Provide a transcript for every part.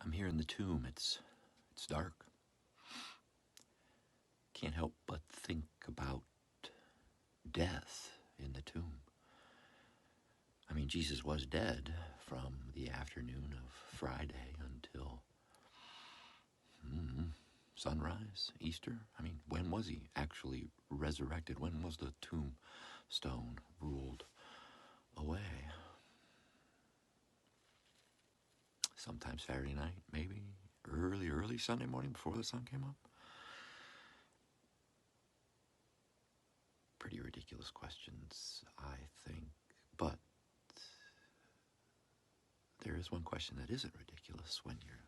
I'm here in the tomb. It's dark. Can't help but think about death in the tomb. I mean, Jesus was dead from the afternoon of Friday until sunrise, Easter. I mean, when was he actually resurrected? When was the tombstone ruled away? Sometime Saturday night, maybe early Sunday morning before the sun came up. Pretty ridiculous questions, I think. But there is one question that isn't ridiculous when you're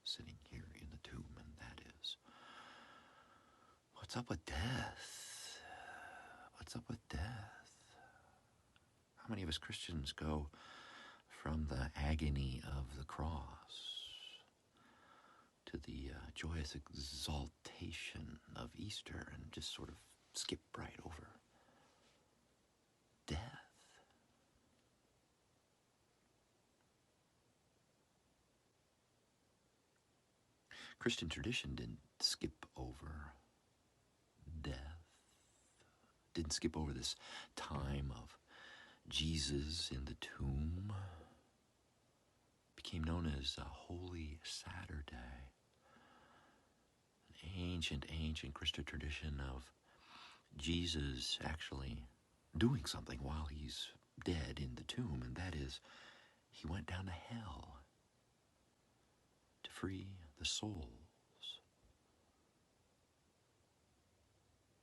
sitting here in the tomb, and that is, what's up with death? What's up with death? How many of us Christians go from the agony of the cross to the joyous exaltation of Easter and just sort of skip right over death? Christian tradition didn't skip over death, didn't skip over this time of Jesus in the tomb. It became known as Holy Saturday, an ancient Christian tradition of Jesus actually doing something while he's dead in the tomb, and that is, he went down to hell to free the souls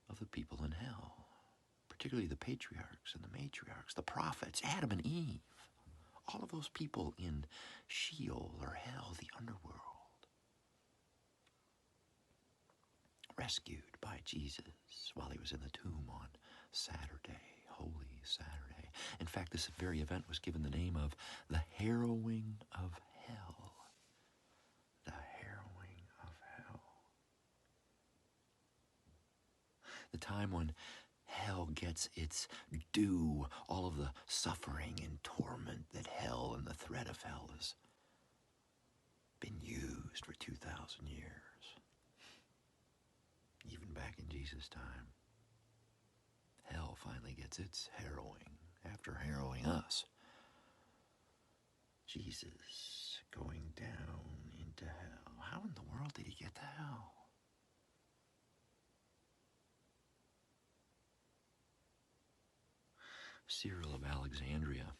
of the people in hell, particularly the patriarchs and the matriarchs, the prophets, Adam and Eve, all of those people in Sheol or hell, the underworld, rescued by Jesus while he was in the tomb on Saturday, Holy Saturday. In fact, this very event was given the name of the harrowing of hell. The harrowing of hell. The time when hell gets its due, all of the suffering and torment that hell and the threat of hell has been used for 2,000 years. Even back in Jesus' time, hell finally gets its harrowing after harrowing us. Jesus going down into hell. How in the world did he get to hell? Cyril of Alexandria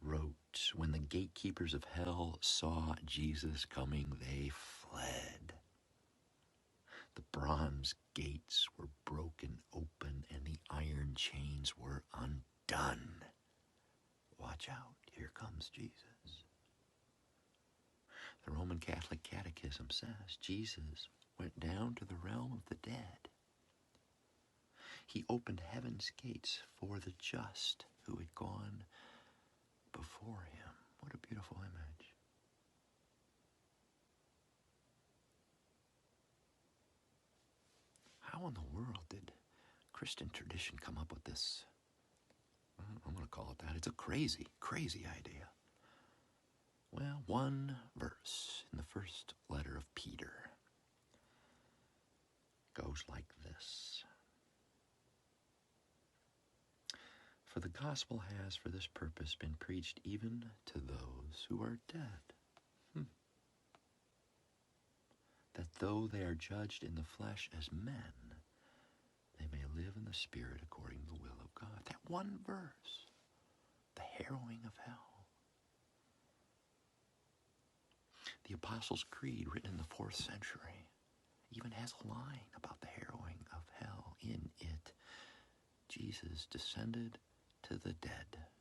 wrote, "When the gatekeepers of hell saw Jesus coming, they fled. The bronze gates were broken open and the iron chains were undone. Watch out, here comes Jesus." The Roman Catholic Catechism says Jesus went down to the realm of the dead. He opened heaven's gates for the just who had gone before him. What a beautiful image. How in the world did Christian tradition come up with this? I'm going to call it that. It's a crazy idea. Well, one verse in the first letter of Peter goes like this. "For the gospel has for this purpose been preached even to those who are dead, that though they are judged in the flesh as men, they may live in the spirit according to the will of God." That one verse, the harrowing of hell. The Apostles' Creed, written in the 4th century, even has a line about the harrowing of hell. In it, Jesus descended to the dead.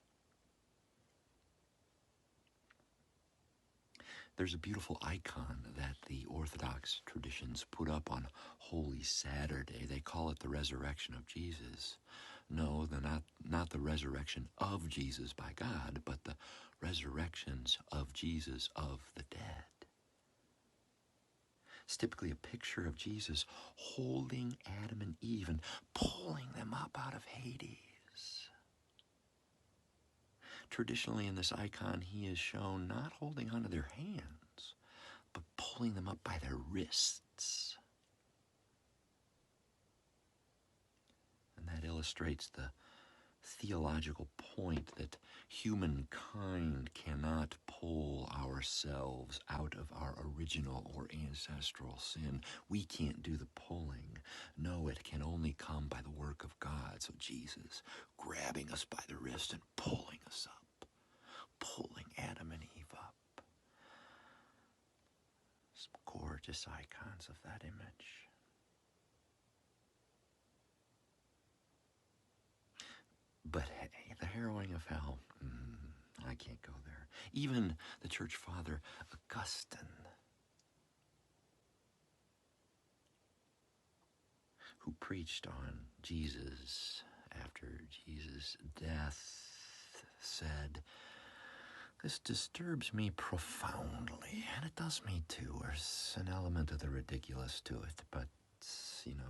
There's a beautiful icon that the Orthodox traditions put up on Holy Saturday. They call it the resurrection of Jesus. No, they're not the resurrection of Jesus by God, but the resurrections of Jesus of the dead. It's typically a picture of Jesus holding Adam and Eve and pulling them up out of Hades. Traditionally in this icon, he is shown not holding onto their hands, pulling them up by their wrists. And that illustrates the theological point that humankind cannot pull ourselves out of our original or ancestral sin. We can't do the pulling. No, it can only come by the work of God. So Jesus grabbing us by the wrist and pulling us up, pulling Adam and Eve up. Some gorgeous icons of that image. But hey, the harrowing of hell, I can't go there. Even the church father Augustine, who preached on Jesus after Jesus' death, said, "This disturbs me profoundly," and it does me too. There's an element of the ridiculous to it, but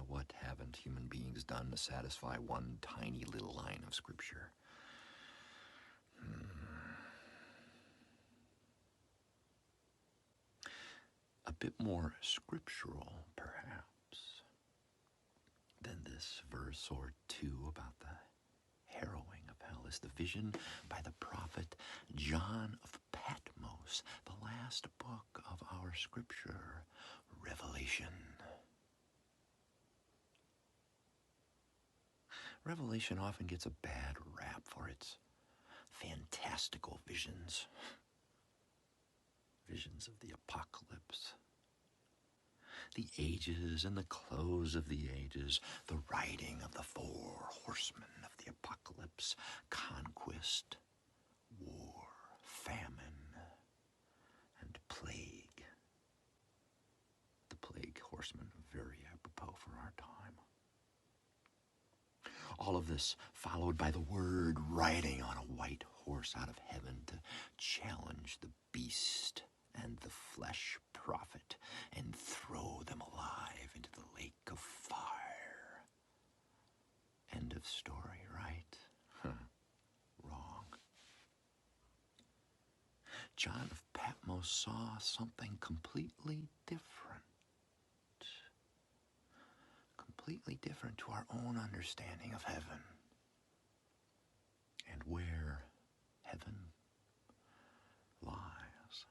what haven't human beings done to satisfy one tiny little line of Scripture? A bit more scriptural, perhaps, than this verse or two about the harrowing of hell is the vision by the prophet John of Patmos, the last book of our Scripture, Revelation. Revelation often gets a bad rap for its fantastical visions. Visions of the apocalypse. The ages and the close of the ages. The riding of the 4 horsemen of the apocalypse. Conquest, war, famine, and plague. The plague horsemen, very apropos for our time. All of this followed by the Word riding on a white horse out of heaven to challenge the beast and the flesh prophet and throw them alive into the lake of fire. End of story, right? Wrong. John of Patmos saw something completely different. Completely different to our own understanding of heaven and where heaven lies.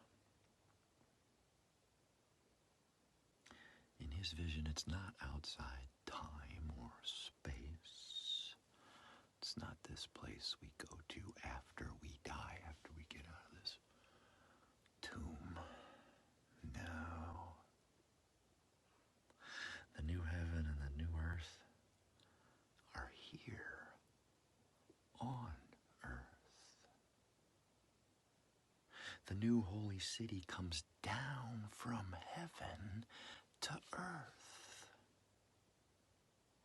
In his vision, it's not outside time or space. It's not this place we go to after we die, after we get out of this tomb. No. The new heaven and the new earth are here on earth. The new holy city comes down from heaven to earth.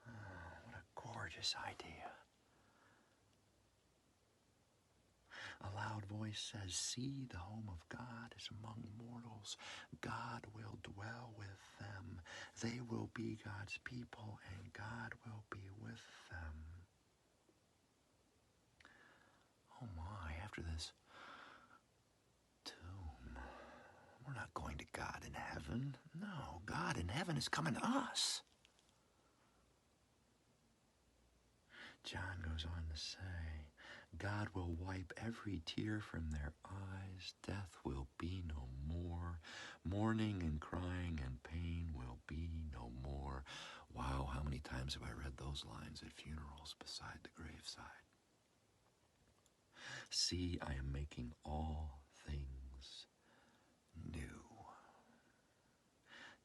Oh, what a gorgeous idea. A loud voice says, "See, the home of God is among mortals. God will dwell with them. They will be God's people, and God will be with them." Oh my, after this tomb, we're not going to God in heaven. No, God in heaven is coming to us. John goes on to say, God will wipe every tear from their eyes. Death will be no more. Mourning and crying and pain will be no more. Wow, how many times have I read those lines at funerals beside the graveside? See, I am making all things new.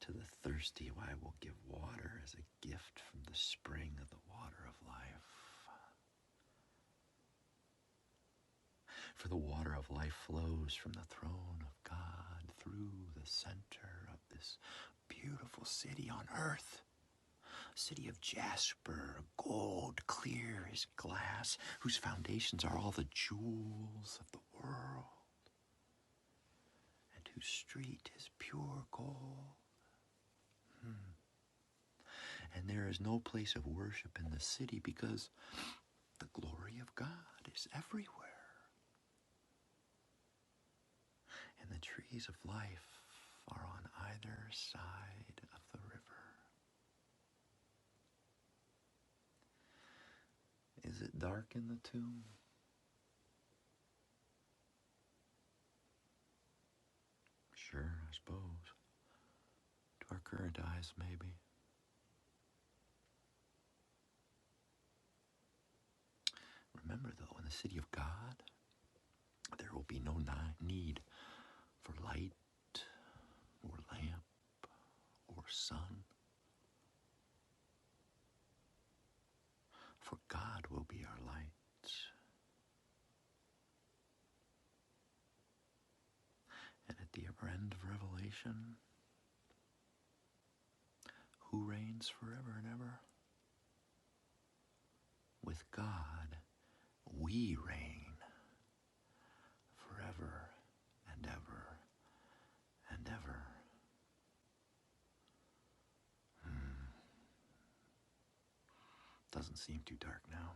To the thirsty I will give water as a gift from the spring of the water of life. For the water of life flows from the throne of God through the center of this beautiful city on earth. A city of jasper, gold, clear as glass, whose foundations are all the jewels of the world, and whose street is pure gold. And there is no place of worship in the city because the glory of God is everywhere. And the trees of life are on either other side of the river. Is it dark in the tomb? Sure, I suppose. To our current eyes, maybe. Remember, though, in the city of God, there will be no need for light or lamp or sun. For God will be our light. And at the end of Revelation, who reigns forever and ever? With God, we reign forever and ever and ever. Doesn't seem too dark now.